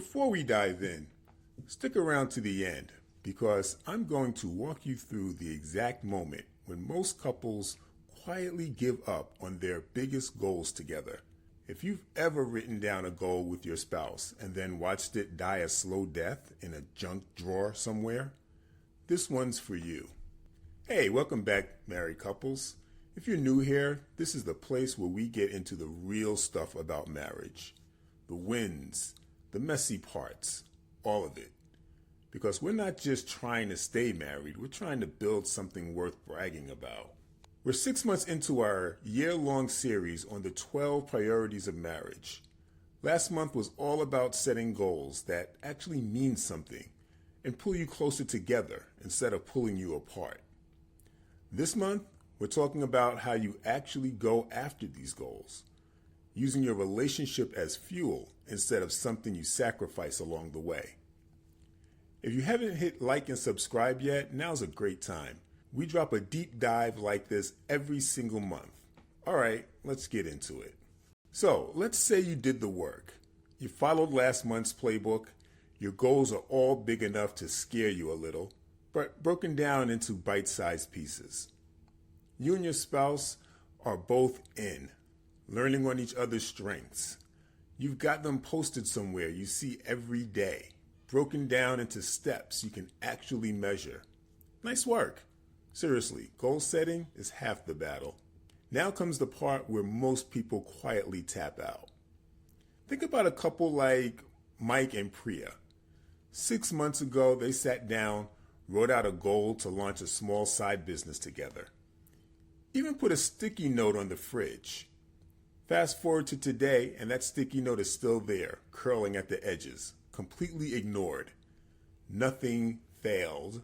Before we dive in, stick around to the end because I'm going to walk you through the exact moment when most couples quietly give up on their biggest goals together. If you've ever written down a goal with your spouse and then watched it die a slow death in a junk drawer somewhere, this one's for you. Hey, welcome back, married couples. If you're new here, this is the place where we get into the real stuff about marriage. The wins, the messy parts, all of it. Because we're not just trying to stay married, we're trying to build something worth bragging about. We're 6 months into our year-long series on the 12 priorities of marriage. Last month was all about setting goals that actually mean something and pull you closer together instead of pulling you apart. This month, we're talking about how you actually go after these goals, using your relationship as fuel instead of something you sacrifice along the way. If you haven't hit like and subscribe yet, now's a great time. We drop a deep dive like this every single month. All right, let's get into it. So let's say you did the work. You followed last month's playbook. Your goals are all big enough to scare you a little, but broken down into bite-sized pieces. You and your spouse are both in, learning on each other's strengths. You've got them posted somewhere you see every day, broken down into steps you can actually measure. Nice work. Seriously, goal setting is half the battle. Now comes the part where most people quietly tap out. Think about a couple like Mike and Priya. 6 months ago, they sat down, wrote out a goal to launch a small side business together. Even put a sticky note on the fridge. Fast forward to today, and that sticky note is still there, curling at the edges, completely ignored. Nothing failed.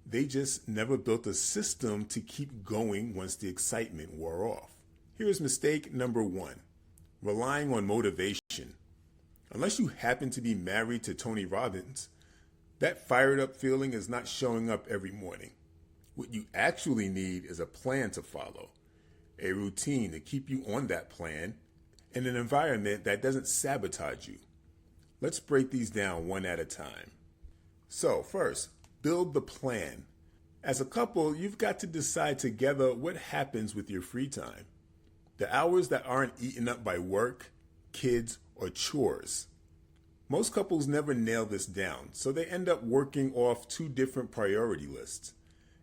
They just never built a system to keep going once the excitement wore off. Here's mistake number 1, relying on motivation. Unless you happen to be married to Tony Robbins, that fired up feeling is not showing up every morning. What you actually need is a plan to follow, a routine to keep you on that plan, and an environment that doesn't sabotage you. Let's break these down one at a time. So first, build the plan. As a couple, you've got to decide together what happens with your free time. The hours that aren't eaten up by work, kids, or chores. Most couples never nail this down, so they end up working off 2 different priority lists.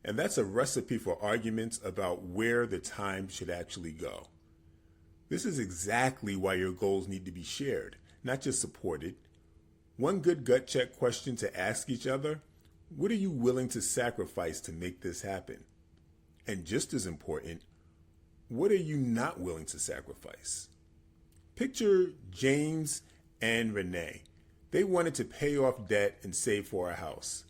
And that's a recipe for arguments about where the time should actually go. This is exactly why your goals need to be shared, not just supported. One good gut check question to ask each other: what are you willing to sacrifice to make this happen? And just as important, what are you not willing to sacrifice? Picture James and Renee. They wanted to pay off debt and save for a house.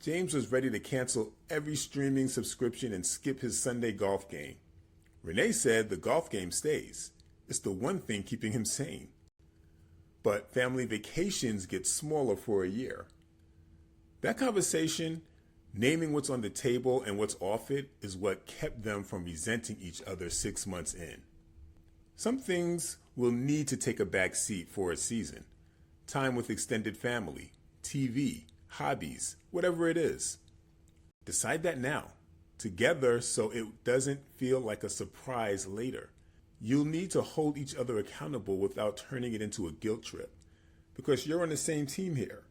James was ready to cancel every streaming subscription and skip his Sunday golf game. Renee said the golf game stays. It's the one thing keeping him sane. But family vacations get smaller for a year. That conversation, naming what's on the table and what's off it, is what kept them from resenting each other 6 months in. Some things will need to take a back seat for a season. Time with extended family, TV, hobbies, whatever it is. Decide that now, together, so it doesn't feel like a surprise later. You'll need to hold each other accountable without turning it into a guilt trip, because you're on the same team here.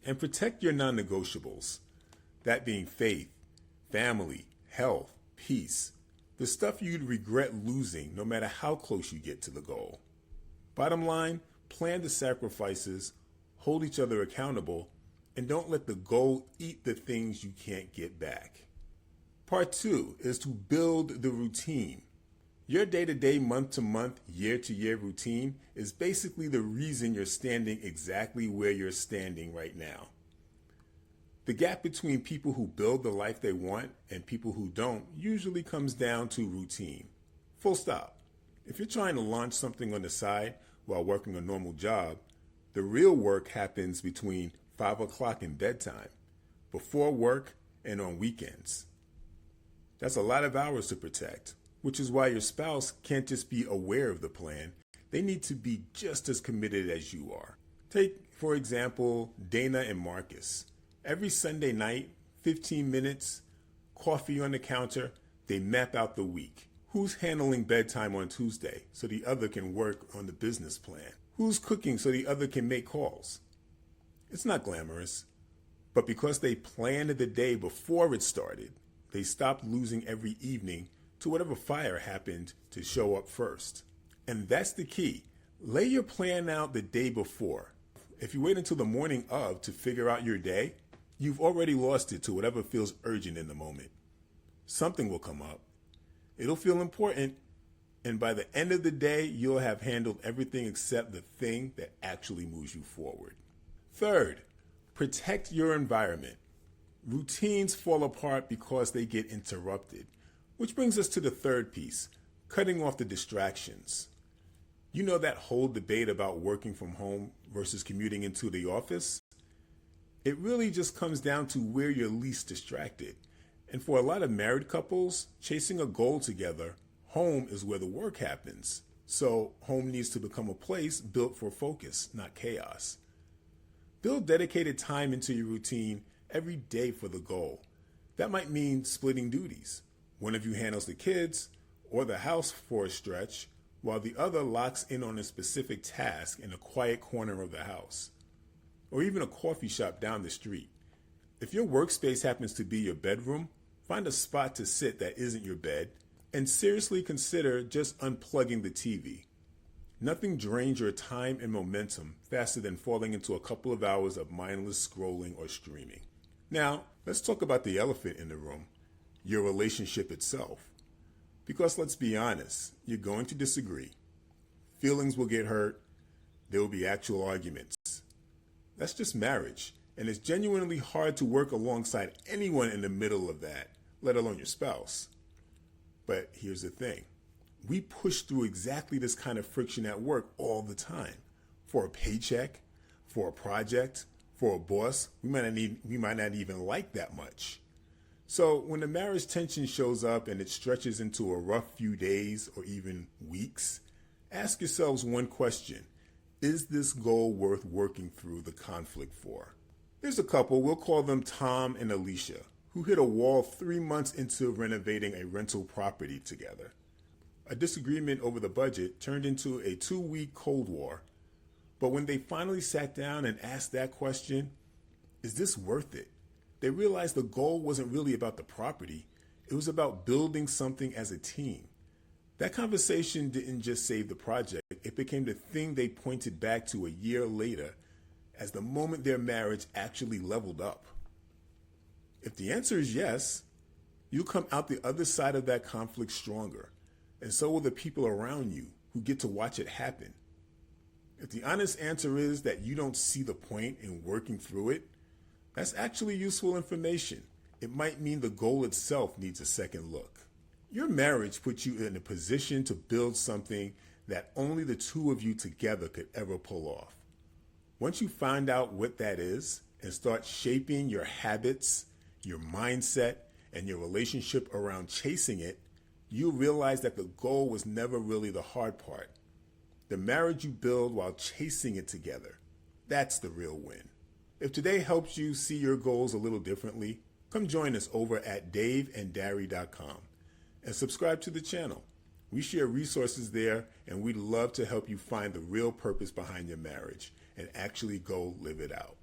And protect your non-negotiables, that being faith, family, health, peace, the stuff you'd regret losing no matter how close you get to the goal. Bottom line, plan the sacrifices, hold each other accountable, and don't let the goal eat the things you can't get back. Part 2 is to build the routine. Your day-to-day, month-to-month, year-to-year routine is basically the reason you're standing exactly where you're standing right now. The gap between people who build the life they want and people who don't usually comes down to routine. Full stop. If you're trying to launch something on the side while working a normal job, the real work happens between 5 o'clock and bedtime, before work, and on weekends. That's a lot of hours to protect, which is why your spouse can't just be aware of the plan. They need to be just as committed as you are. Take for example, Dana and Marcus. Every Sunday night, 15 minutes, coffee on the counter, they map out the week. Who's handling bedtime on Tuesday so the other can work on the business plan? Who's cooking so the other can make calls? It's not glamorous, but because they planned the day before it started, they stopped losing every evening to whatever fire happened to show up first. And that's the key. Lay your plan out the day before. If you wait until the morning of to figure out your day, you've already lost it to whatever feels urgent in the moment. Something will come up. It'll feel important, and by the end of the day, you'll have handled everything except the thing that actually moves you forward. Third, protect your environment. Routines fall apart because they get interrupted, which brings us to the third piece, cutting off the distractions. You know that whole debate about working from home versus commuting into the office? It really just comes down to where you're least distracted. And for a lot of married couples, chasing a goal together, home is where the work happens. So home needs to become a place built for focus, not chaos. Build dedicated time into your routine every day for the goal. That might mean splitting duties. One of you handles the kids or the house for a stretch, while the other locks in on a specific task in a quiet corner of the house, or even a coffee shop down the street. If your workspace happens to be your bedroom, find a spot to sit that isn't your bed, and seriously consider just unplugging the TV. Nothing drains your time and momentum faster than falling into a couple of hours of mindless scrolling or streaming. Now, let's talk about the elephant in the room, your relationship itself. Because let's be honest, you're going to disagree. Feelings will get hurt. There will be actual arguments. That's just marriage, and it's genuinely hard to work alongside anyone in the middle of that, let alone your spouse. But here's the thing. We push through exactly this kind of friction at work all the time. For a paycheck, for a project, for a boss, we might not even like that much. So when the marriage tension shows up and it stretches into a rough few days or even weeks, ask yourselves one question. Is this goal worth working through the conflict for? There's a couple, we'll call them Tom and Alicia, who hit a wall 3 months into renovating a rental property together. A disagreement over the budget turned into a 2-week Cold War. But when they finally sat down and asked that question, is this worth it? They realized the goal wasn't really about the property. It was about building something as a team. That conversation didn't just save the project. It became the thing they pointed back to a year later as the moment their marriage actually leveled up. If the answer is yes, you'll come out the other side of that conflict stronger. And so will the people around you who get to watch it happen. If the honest answer is that you don't see the point in working through it, that's actually useful information. It might mean the goal itself needs a second look. Your marriage puts you in a position to build something that only the two of you together could ever pull off. Once you find out what that is and start shaping your habits, your mindset, and your relationship around chasing it, you'll realize that the goal was never really the hard part. The marriage you build while chasing it together, that's the real win. If today helps you see your goals a little differently, come join us over at daveanddarry.com and subscribe to the channel. We share resources there, and we'd love to help you find the real purpose behind your marriage and actually go live it out.